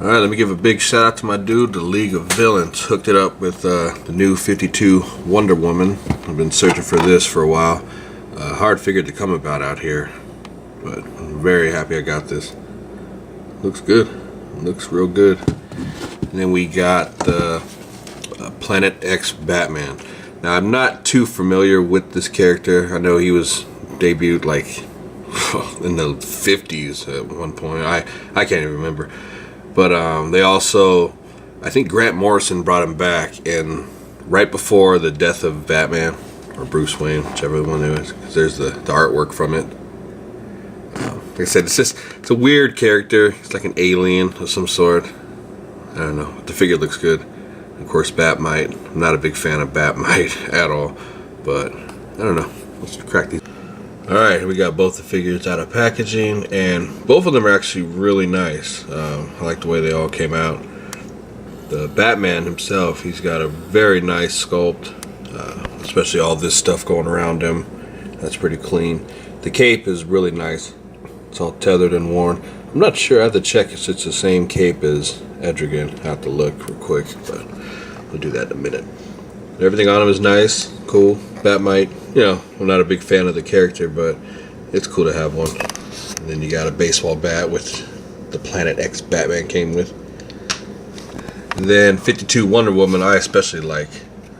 Alright, let me give a big shout out to my dude, the League of Villains. Hooked it up with the new 52 Wonder Woman. I've been searching for this for a while. Hard figure to come about out here, but I'm very happy I got this. Looks good. Looks real good. And then we got the Planet X Batman. Now I'm not too familiar with this character. I know he was debuted like in the 50s at one point. I can't even remember. But they also, I think Grant Morrison brought him back, and right before the death of Batman, or Bruce Wayne, whichever one it was, because there's the artwork from it. Like I said, it's a weird character. It's like an alien of some sort. I don't know. The figure looks good. Of course, Batmite. I'm not a big fan of Batmite at all, but I don't know. Let's crack these. Alright, we got both the figures out of packaging, and both of them are actually really nice. I like the way they all came out. The Batman himself, he's got a very nice sculpt, especially all this stuff going around him. That's pretty clean. The cape is really nice. It's all tethered and worn. I'm not sure. I have to check if it's the same cape as Etrigan. I have to look real quick, but we'll do that in a minute. Everything on him is nice, cool. Batmite, you know, I'm not a big fan of the character, but it's cool to have one. And then you got a baseball bat with the Planet X Batman came with. And then 52 Wonder Woman, I especially like.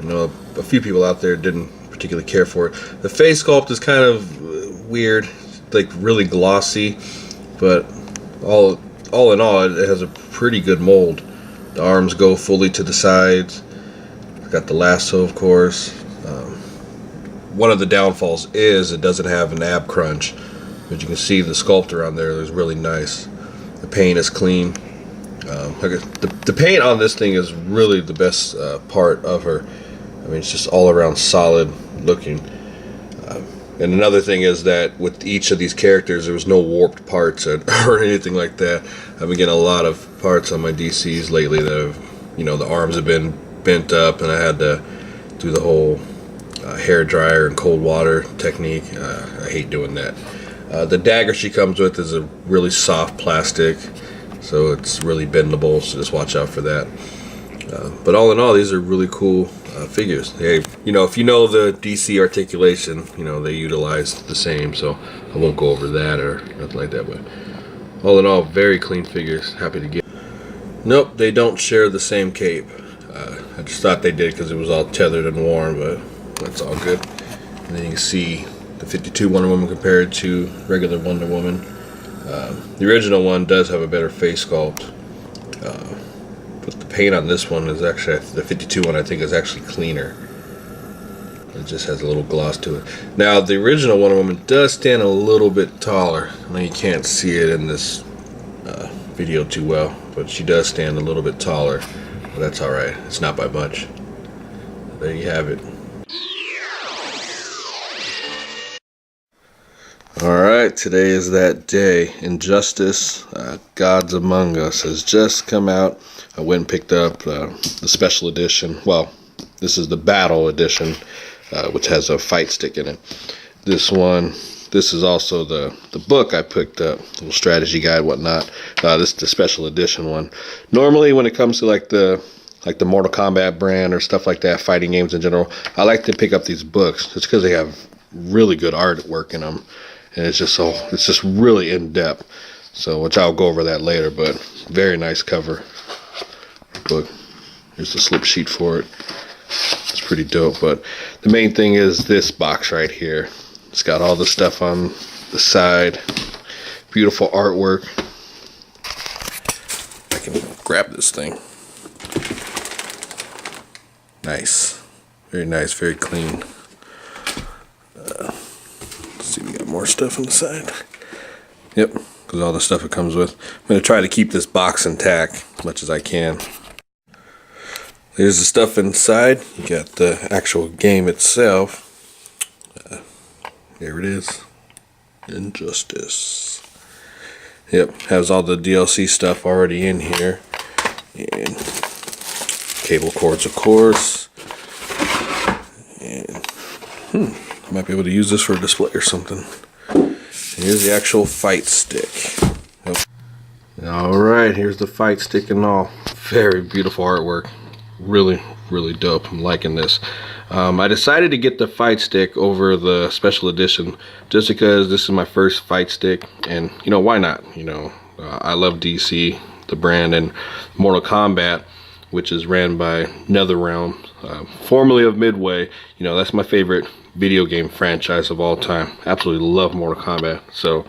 I know a few people out there didn't particularly care for it. The face sculpt is kind of weird, like really glossy, but all in all, it has a pretty good mold. The arms go fully to the sides. Got the lasso, of course. One of the downfalls is it doesn't have an ab crunch, but you can see the sculptor on there is really nice. The paint is clean. The paint on this thing is really the best part of her. I mean, it's just all around solid looking. And another thing is that with each of these characters, there was no warped parts or anything like that. I've been getting a lot of parts on my DCs lately that have, you know, the arms have been bent up, and I had to do the whole hair dryer and cold water technique. I hate doing that. The dagger she comes with is a really soft plastic, so it's really bendable, so just watch out for that. But all in all, these are really cool figures. Hey, you know, if you know the DC articulation, you know, they utilize the same, so I won't go over that or nothing like that, but all in all, very clean figures. Happy to get. Nope, they don't share the same cape. I just thought they did because it was all tethered and worn, but that's all good. And then you can see the 52 Wonder Woman compared to regular Wonder Woman. The original one does have a better face sculpt, but the paint on this one is actually, the 52 one I think is actually cleaner. It just has a little gloss to it. Now the original Wonder Woman does stand a little bit taller. I know you can't see it in this video too well, but she does stand a little bit taller. But that's alright, it's not by much. There you have it. Alright, today is that day. Injustice, Gods Among Us has just come out. I went and picked up the special edition. Well, this is the battle edition, which has a fight stick in it. This is also the book I picked up, little strategy guide, whatnot. This is the special edition one. Normally, when it comes to like the Mortal Kombat brand or stuff like that, fighting games in general, I like to pick up these books just because they have really good artwork in them, and it's just really in depth. So, which I'll go over that later, but very nice cover book. Here's the slip sheet for it. It's pretty dope. But the main thing is this box right here. It's got all the stuff on the side. Beautiful artwork. I can grab this thing. Nice. Very nice, very clean. Let's see, we got more stuff on the side. Yep, because all the stuff it comes with. I'm going to try to keep this box intact as much as I can. There's the stuff inside. You got the actual game itself. There it is. Injustice. Yep, has all the DLC stuff already in here. And cable cords, of course. And might be able to use this for a display or something. Here's the actual fight stick. Yep. Alright, here's the fight stick and all. Very beautiful artwork. Really dope. I'm liking this. I decided to get the fight stick over the special edition just because this is my first fight stick, and you know, why not? You know, I love DC, the brand, and Mortal Kombat, which is ran by NetherRealm, formerly of Midway. You know, that's my favorite video game franchise of all time. Absolutely love Mortal Kombat. So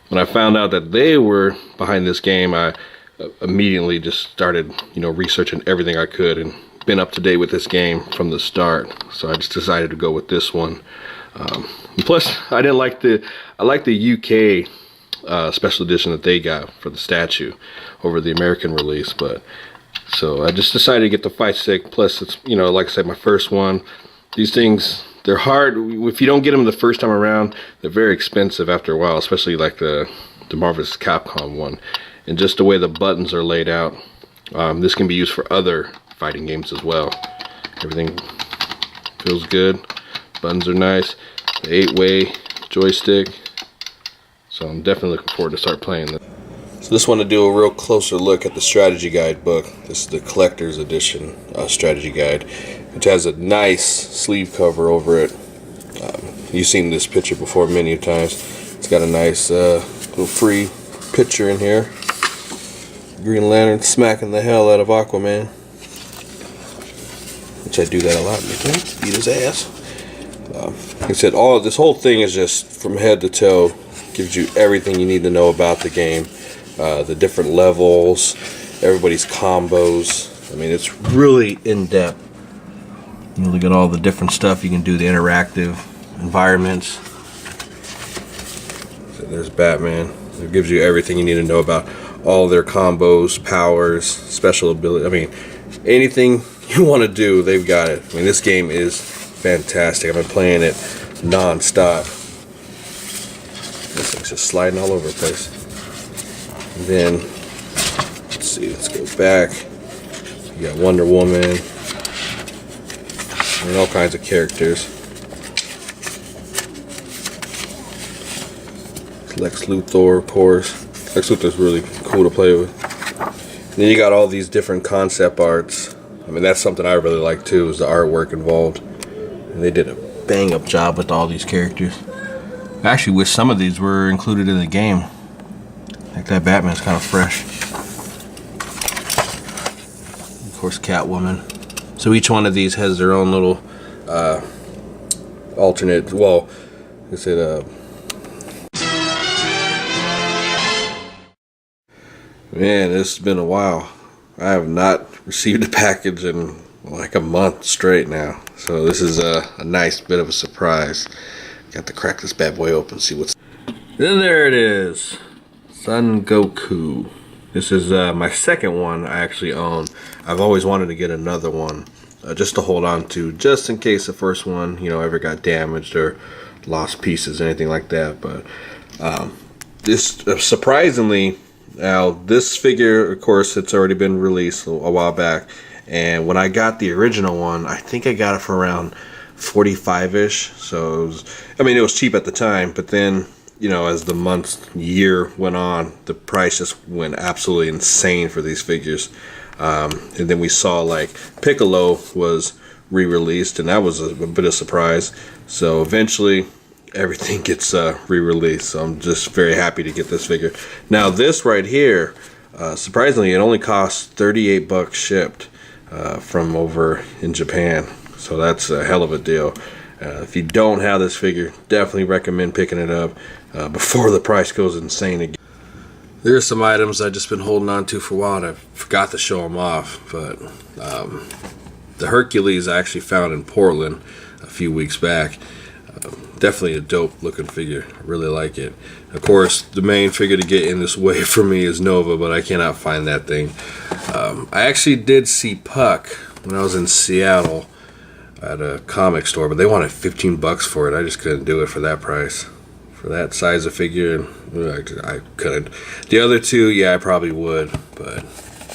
when I found out that they were behind this game, I immediately just started, you know, researching everything I could and been up to date with this game from the start. So I just decided to go with this one. Plus, I like the UK special edition that they got for the statue over the American release. But so I just decided to get the fight stick. Plus, it's, you know, like I said, my first one. These things, they're hard. If you don't get them the first time around, they're very expensive after a while, especially like the Marvel vs. Capcom one. And just the way the buttons are laid out, this can be used for other fighting games as well. Everything feels good. Buttons are nice. The 8-way joystick. So I'm definitely looking forward to start playing this. So just want to do a real closer look at the strategy guide book. This is the collector's edition strategy guide, which has a nice sleeve cover over it. You've seen this picture before many times. It's got a nice little free picture in here. Green Lantern smacking the hell out of Aquaman, which I do that a lot. Beat his ass. Like I said, this whole thing is just from head to toe. Gives you everything you need to know about the game. The different levels, everybody's combos. I mean, it's really in-depth. You look at all the different stuff you can do, the interactive environments. So there's Batman. It gives you everything you need to know about all their combos, powers, special ability. I mean, anything you want to do, they've got it. I mean, this game is fantastic. I've been playing it non-stop. This thing's just sliding all over the place. And then, let's see, let's go back. You got Wonder Woman, and all kinds of characters. Lex Luthor, of course. Lex Luthor's really cool to play with. And then you got all these different concept arts. I mean, that's something I really like too, is the artwork involved. And they did a bang-up job with all these characters. I actually wish some of these were included in the game. Like that Batman's kind of fresh. Of course, Catwoman. So each one of these has their own little alternate, well, I said, man, this has been a while. I have not received a package in like a month straight now. So this is a nice bit of a surprise. Got to crack this bad boy open, see what's... Then there it is. Son Goku. This is my second one I actually own. I've always wanted to get another one just to hold on to, just in case the first one, you know, ever got damaged or lost pieces or anything like that. But this surprisingly, now this figure, of course, it's already been released a while back, and when I got the original one, I think I got it for around 45-ish. So it was, I mean, it was cheap at the time, but then, you know, as the year went on, the price just went absolutely insane for these figures. And then we saw like Piccolo was re-released, and that was a bit of a surprise. So eventually everything gets re-released. So I'm just very happy to get this figure. Now this right here, surprisingly, it only costs 38 bucks shipped from over in Japan. So that's a hell of a deal. If you don't have this figure, definitely recommend picking it up before the price goes insane again. There's some items I've just been holding on to for a while, and I forgot to show them off. But the Hercules I actually found in Portland a few weeks back. Definitely a dope looking figure. I really like it. Of course, the main figure to get in this way for me is Nova, but I cannot find that thing. I actually did see Puck when I was in Seattle at a comic store, but they wanted 15 bucks for it. I just couldn't do it for that price. For that size of figure, I couldn't. The other two, yeah, I probably would, but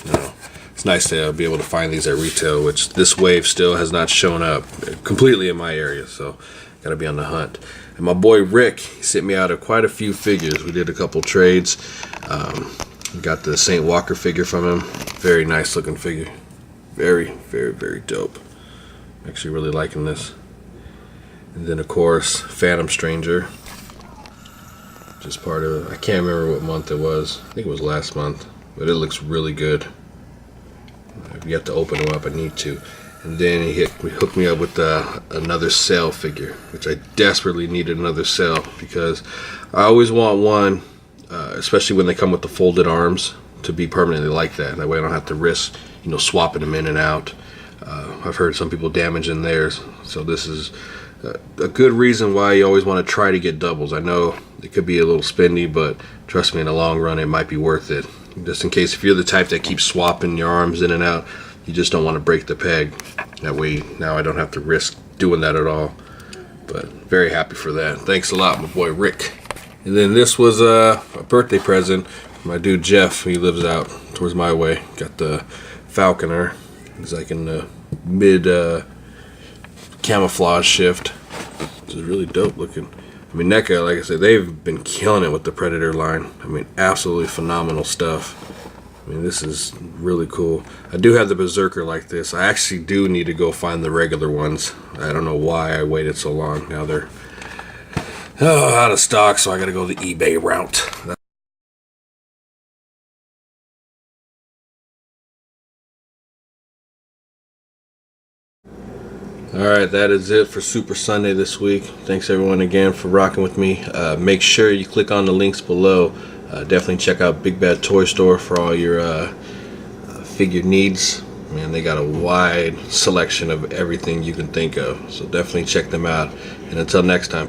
you know, it's nice to be able to find these at retail, which this wave still has not shown up completely in my area, so gotta be on the hunt. And my boy Rick, he sent me out quite a few figures. We did a couple trades. Got the St. Walker figure from him. Very nice looking figure. Very, very, very dope. Actually really liking this. And then of course, Phantom Stranger. Just part of, I can't remember what month it was. I think it was last month. But it looks really good. I've yet to open them up, I need to. And then he hooked me up with another Cell figure, which I desperately needed another Cell because I always want one, especially when they come with the folded arms, to be permanently like that. That way I don't have to risk, swapping them in and out. I've heard some people damaging theirs, so this is a good reason why you always want to try to get doubles. I know it could be a little spendy, but trust me, in the long run it might be worth it. Just in case if you're the type that keeps swapping your arms in and out, you just don't want to break the peg. That way now I don't have to risk doing that at all. But very happy for that. Thanks a lot, my boy Rick. And then this was a birthday present from my dude Jeff. He lives out towards my way. Got the Falconer. He's like in the mid camouflage shift, which is really dope looking. I mean, NECA, like I said, they've been killing it with the Predator line. I mean, absolutely phenomenal stuff. I mean, this is really cool. I do have the Berserker like this. I actually do need to go find the regular ones. I don't know why I waited so long. Now they're out of stock, so I gotta go the eBay route. Alright, that is it for Super Sunday this week. Thanks everyone again for rocking with me. Make sure you click on the links below. Definitely check out Big Bad Toy Store for all your figure needs. Man, they got a wide selection of everything you can think of. So definitely check them out. And until next time.